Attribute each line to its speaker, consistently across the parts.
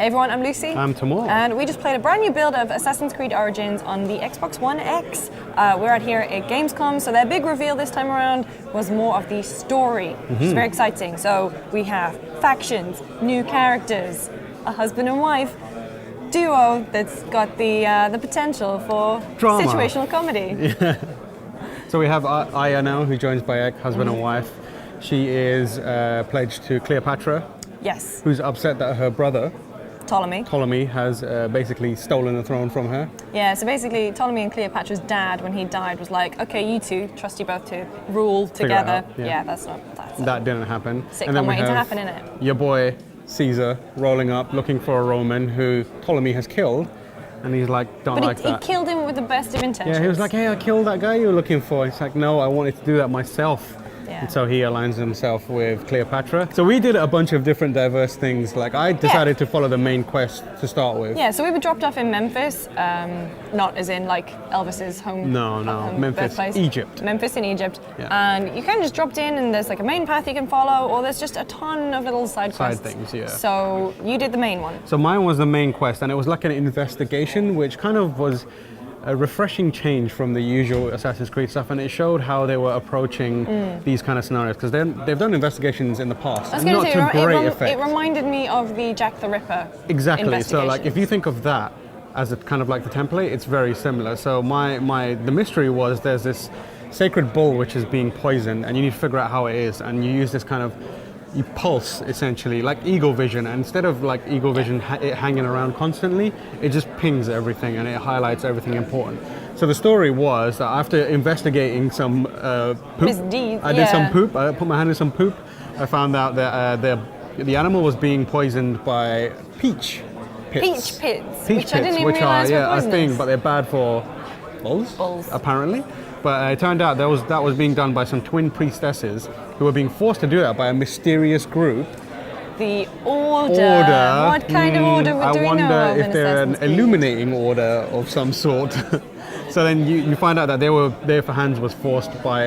Speaker 1: Hey everyone, I'm Lucy.
Speaker 2: I'm Timur.
Speaker 1: And we just played a brand new build of Assassin's Creed Origins on the Xbox One X. We're out here at Gamescom, so their big reveal this time around was more of the story, which is very exciting. So we have factions, new characters, a husband and wife duo that's got the potential for
Speaker 2: drama.
Speaker 1: Situational comedy.
Speaker 2: Yeah. So we have Aya now, who joins Bayek, husband and wife. She is pledged to Cleopatra.
Speaker 1: Yes.
Speaker 2: Who's upset that her brother
Speaker 1: Ptolemy
Speaker 2: has basically stolen the throne from her.
Speaker 1: Yeah, so basically Ptolemy and Cleopatra's dad, when he died, was like, okay, you two, trust you both to rule together.
Speaker 2: Yeah, that didn't happen.
Speaker 1: Sitcom waiting to happen, innit?
Speaker 2: Your boy, Caesar, rolling up, looking for a Roman who Ptolemy has killed. And he's like,
Speaker 1: But he killed him with the best of intentions.
Speaker 2: Yeah, he was like, hey, I killed that guy you were looking for. It's like, no, I wanted to do that myself.
Speaker 1: Yeah.
Speaker 2: And so he aligns himself with Cleopatra. So we did a bunch of different diverse things. Like I decided to follow the main quest to start with.
Speaker 1: Yeah, so we were dropped off in Memphis, not as in like Elvis's home.
Speaker 2: No, Memphis,
Speaker 1: birthplace.
Speaker 2: Egypt.
Speaker 1: Memphis in Egypt.
Speaker 2: Yeah.
Speaker 1: And you kind of just dropped in and there's like a main path you can follow, or there's just a ton of little side quests.
Speaker 2: Side things, yeah.
Speaker 1: So you did the main one.
Speaker 2: So mine was the main quest, and it was like an investigation, which kind of was a refreshing change from the usual Assassin's Creed stuff, and it showed how they were approaching these kind of scenarios, because they've done investigations in the past, and not to great effect.
Speaker 1: It reminded me of the Jack the Ripper.
Speaker 2: Exactly. So like if you think of that as a kind of like the template, it's very similar. So the mystery was there's this sacred bull which is being poisoned, and you need to figure out how it is, and you use this kind of you pulse essentially like eagle vision, and instead of like eagle vision it hanging around constantly, it just pings everything and it highlights everything important. So the story was that after investigating some poop,
Speaker 1: misdeeds,
Speaker 2: I did some poop. I put my hand in some poop. I found out that the animal was being poisoned by peach pits.
Speaker 1: Peach pits,
Speaker 2: Peach
Speaker 1: which
Speaker 2: pits,
Speaker 1: I didn't even
Speaker 2: which
Speaker 1: realize
Speaker 2: are
Speaker 1: were
Speaker 2: a thing,
Speaker 1: poisonous.
Speaker 2: but they're bad for bulls apparently. But it turned out that was being done by some twin priestesses who were being forced to do that by a mysterious group.
Speaker 1: The order. What kind of order do we know of?
Speaker 2: I wonder if they're an illuminating order of some sort. So then you find out that their hands was forced by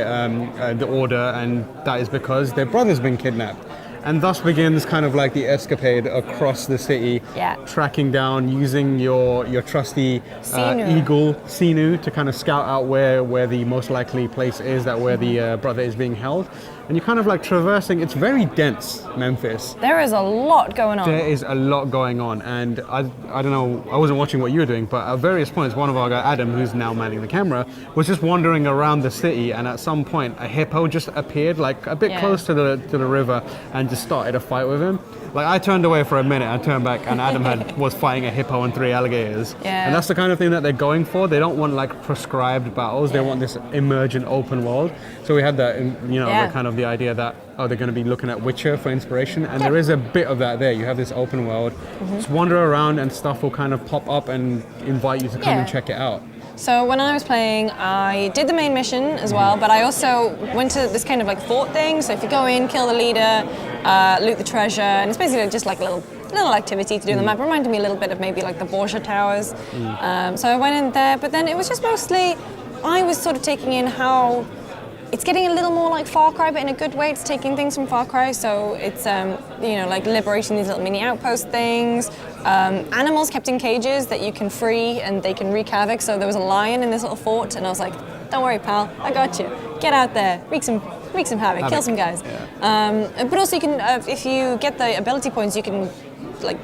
Speaker 2: the order, and that is because their brother's been kidnapped. And thus begins kind of like the escapade across the city, tracking down, using your trusty eagle, Sinu, to kind of scout out where the most likely place is, where the brother is being held. And you're kind of like traversing, it's very dense, Memphis.
Speaker 1: There is a lot going on.
Speaker 2: There is a lot going on, and I don't know, I wasn't watching what you were doing, but at various points, one of our guys, Adam, who's now manning the camera, was just wandering around the city, and at some point, a hippo just appeared, like a bit close to the river, and just started a fight with him. Like I turned away for a minute, I turned back, and Adam was fighting a hippo and 3 alligators.
Speaker 1: Yeah.
Speaker 2: And that's the kind of thing that they're going for. They don't want like prescribed battles. They want this emergent open world. So we had that, the kind of the idea that they're going to be looking at Witcher for inspiration, and there is a bit of that there. You have this open world. Just wander around, and stuff will kind of pop up and invite you to come and check it out.
Speaker 1: So when I was playing, I did the main mission as well, but I also went to this kind of like fort thing. So if you go in, kill the leader, loot the treasure, and it's basically just like a little activity to do on the map. It reminded me a little bit of maybe like the Borgia Towers. So I went in there, but then it was just mostly, I was sort of taking in how it's getting a little more like Far Cry, but in a good way. It's taking things from Far Cry, so it's like liberating these little mini outpost things. Animals kept in cages that you can free and they can wreak havoc. So there was a lion in this little fort, and I was like, "Don't worry, pal, I got you. Get out there, wreak some havoc, kill some guys." Yeah. But also, you can, if you get the ability points, you can like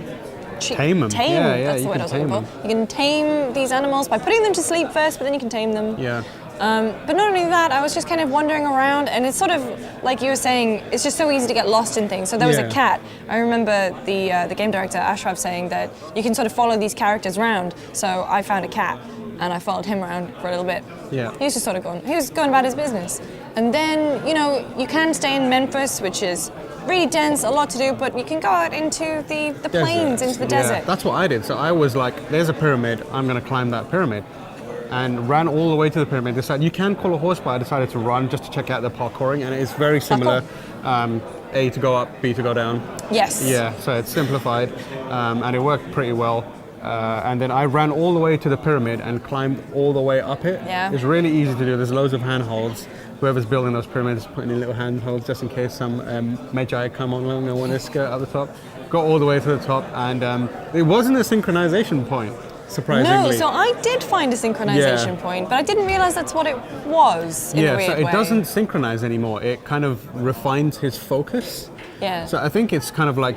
Speaker 2: tame them.
Speaker 1: That's the word I was looking for. You can tame these animals by putting them to sleep first, but then you can tame them.
Speaker 2: Yeah.
Speaker 1: But not only that, I was just kind of wandering around, and it's sort of like you were saying, it's just so easy to get lost in things. So there was a cat. I remember the game director Ashraf saying that you can sort of follow these characters around. So I found a cat, and I followed him around for a little bit.
Speaker 2: Yeah.
Speaker 1: He was just he was going about his business. And then, you can stay in Memphis, which is really dense, a lot to do, but you can go out into the plains, into the desert.
Speaker 2: That's what I did. So I was like, there's a pyramid, I'm going to climb that pyramid. And ran all the way to the pyramid. Decided you can call a horse, but I decided to run just to check out the parkouring, and it's very similar. A to go up, B to go down.
Speaker 1: Yes.
Speaker 2: Yeah, so it's simplified, and it worked pretty well. and then I ran all the way to the pyramid and climbed all the way up it.
Speaker 1: Yeah.
Speaker 2: It's really easy to do. There's loads of handholds. Whoever's building those pyramids putting in little handholds just in case some magi come along and want to skirt up the top. Got all the way to the top, and it wasn't a synchronization point, surprisingly.
Speaker 1: No, so I did find a synchronization point, but I didn't realize that's what it was in a weird
Speaker 2: so it
Speaker 1: way.
Speaker 2: doesn't synchronize anymore. It kind of refines his focus.
Speaker 1: Yeah.
Speaker 2: So I think it's kind of like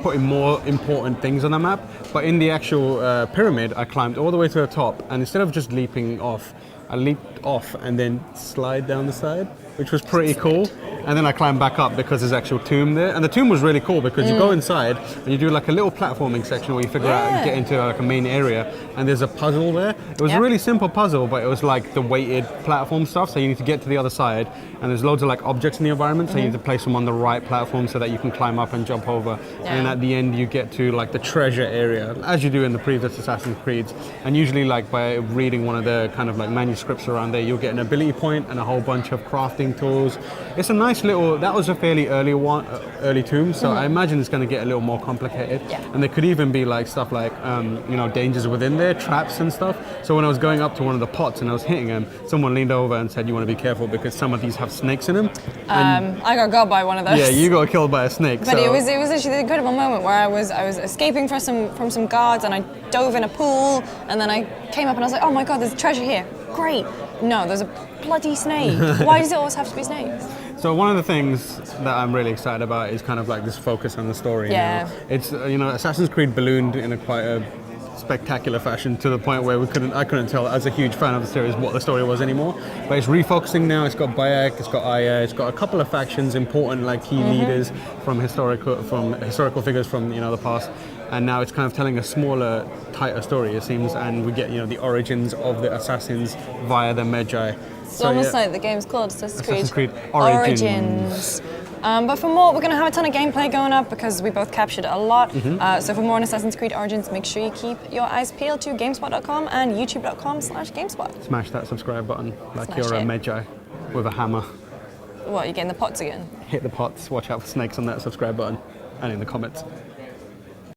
Speaker 2: putting more important things on the map. But in the actual pyramid, I climbed all the way to the top, and instead of just leaping off, I leaped off and then slide down the side, which was pretty cool. And then I climbed back up because there's actual tomb there. And the tomb was really cool because you go inside and you do like a little platforming section where you figure out and get into like a main area, and there's a puzzle there. It was a really simple puzzle, but it was like the weighted platform stuff. So you need to get to the other side, and there's loads of like objects in the environment. So you need to place them on the right platform so that you can climb up and jump over. And then at the end you get to like the treasure area, as you do in the previous Assassin's Creeds. And usually like by reading one of the kind of like manuscripts around there, you'll get an ability point and a whole bunch of crafting tools. It's a nice little, that was a fairly early tomb, so I imagine it's going to get a little more complicated.
Speaker 1: Yeah.
Speaker 2: And there could even be like stuff like, dangers within there, traps and stuff. So when I was going up to one of the pots and I was hitting them, someone leaned over and said, you want to be careful because some of these have snakes in them.
Speaker 1: I got got by one of those.
Speaker 2: Yeah, you got killed by a snake.
Speaker 1: But it was actually the incredible moment where I was escaping from some guards, and I dove in a pool, and then I came up and I was like, oh my god, there's treasure here. Great. No, there's a bloody snake. Why does it always have to be snakes?
Speaker 2: So one of the things that I'm really excited about is kind of like this focus on the story.
Speaker 1: Yeah.
Speaker 2: It's Assassin's Creed ballooned in a quite a spectacular fashion to the point where I couldn't tell as a huge fan of the series what the story was anymore. But it's refocusing now. It's got Bayek, it's got Aya, it's got a couple of factions, important like key leaders from historical figures from the past. And now it's kind of telling a smaller, tighter story, it seems, and we get the origins of the assassins via the Magi.
Speaker 1: It's almost like the game's called Assassin's
Speaker 2: Creed Origins.
Speaker 1: But for more, we're going to have a ton of gameplay going up because we both captured a lot. So for more on Assassin's Creed Origins, make sure you keep your eyes peeled to GameSpot.com and YouTube.com/GameSpot.
Speaker 2: Smash that subscribe button like
Speaker 1: Smash
Speaker 2: you're
Speaker 1: it.
Speaker 2: a Magi with a hammer.
Speaker 1: What, you getting the pots again?
Speaker 2: Hit the pots, watch out for snakes on that subscribe button and in the comments.